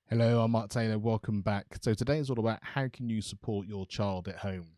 Hello, I'm Mark Taylor. Welcome back. So today is all about how can you support your child at home.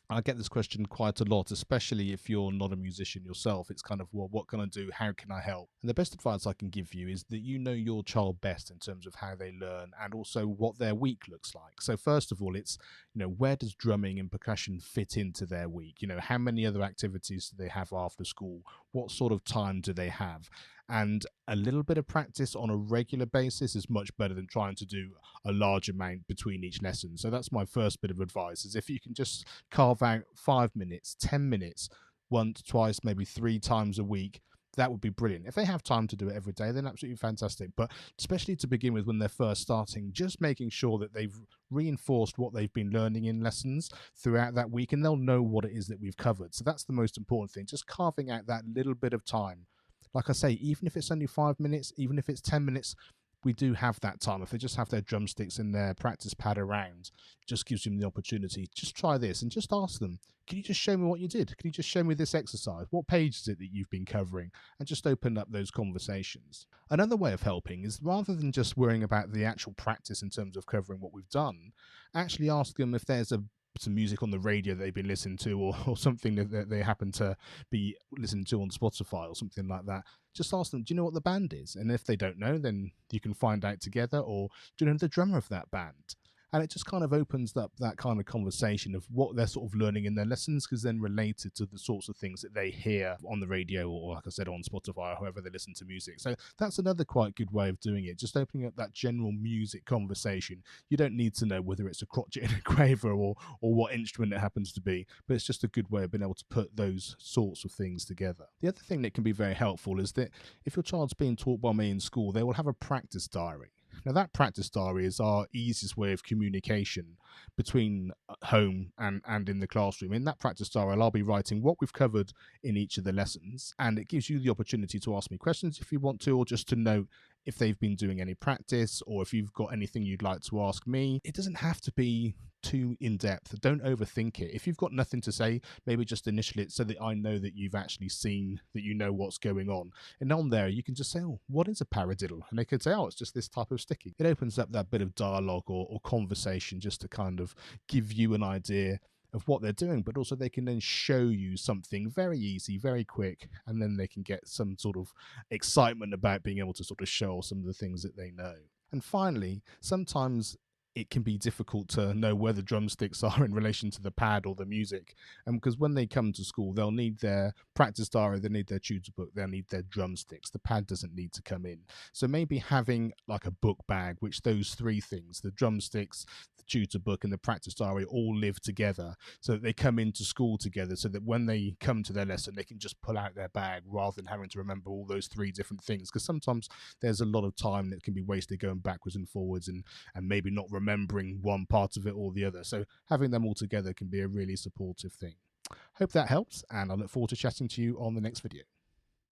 I get this question quite a lot, especially if you're not a musician yourself. It's kind of, well, what can I do? How can I help? And the best advice I can give you is that you know your child best in terms of how they learn and also what their week looks like. So first of all, it's, where does drumming and percussion fit into their week? How many other activities do they have after school? What sort of time do they have? And a little bit of practice on a regular basis is much better than trying to do a large amount between each lesson. So that's my first bit of advice, is if you can just carve out 5 minutes, 10 minutes, once, twice, maybe three times a week, that would be brilliant. If they have time to do it every day, then absolutely fantastic. But especially to begin with, when they're first starting, just making sure that they've reinforced what they've been learning in lessons throughout that week, and they'll know what it is that we've covered. So that's the most important thing, just carving out that little bit of time. Like I say, even if it's only 5 minutes, even if it's 10 minutes, we do have that time. If they just have their drumsticks and their practice pad around, it just gives them the opportunity. Just try this and just ask them, can you just show me what you did? Can you just show me this exercise? What page is it that you've been covering? And just open up those conversations. Another way of helping is, rather than just worrying about the actual practice in terms of covering what we've done, actually ask them if there's some music on the radio that they've been listening to, or something that they happen to be listening to on Spotify or something like that. Just ask them, do you know what the band is? And if they don't know, then you can find out together. Or do you know the drummer of that band? And it just kind of opens up that kind of conversation of what they're sort of learning in their lessons, because then related to the sorts of things that they hear on the radio, or like I said, on Spotify, or however they listen to music. So that's another quite good way of doing it, just opening up that general music conversation. You don't need to know whether it's a crotchet and a quaver, or what instrument it happens to be, but it's just a good way of being able to put those sorts of things together. The other thing that can be very helpful is that if your child's being taught by me in school, they will have a practice diary. Now, that practice diary is our easiest way of communication between home and in the classroom. In that practice diary, I'll be writing what we've covered in each of the lessons, and it gives you the opportunity to ask me questions if you want to, or just to note if they've been doing any practice, or if you've got anything you'd like to ask me. It doesn't have to be too in depth. Don't overthink it. If you've got nothing to say, maybe just initial it so that I know that you've actually seen, that you know what's going on. And on there, you can just say, oh, what is a paradiddle? And they could say, oh, it's just this type of sticking. It opens up that bit of dialogue or conversation, just to kind of give you an idea of what they're doing, but also they can then show you something very easy, very quick, and then they can get some sort of excitement about being able to sort of show some of the things that they know. And finally, sometimes it can be difficult to know where the drumsticks are in relation to the pad or the music. And because when they come to school, they'll need their practice diary, they need their tutor book, they'll need their drumsticks. The pad doesn't need to come in. So maybe having like a book bag, which those three things, the drumsticks, the tutor book, and the practice diary, all live together, so that they come into school together, so that when they come to their lesson, they can just pull out their bag rather than having to remember all those three different things. Because sometimes there's a lot of time that can be wasted going backwards and forwards, and maybe not remembering one part of it or the other. So having them all together can be a really supportive thing. Hope that helps, and I look forward to chatting to you on the next video.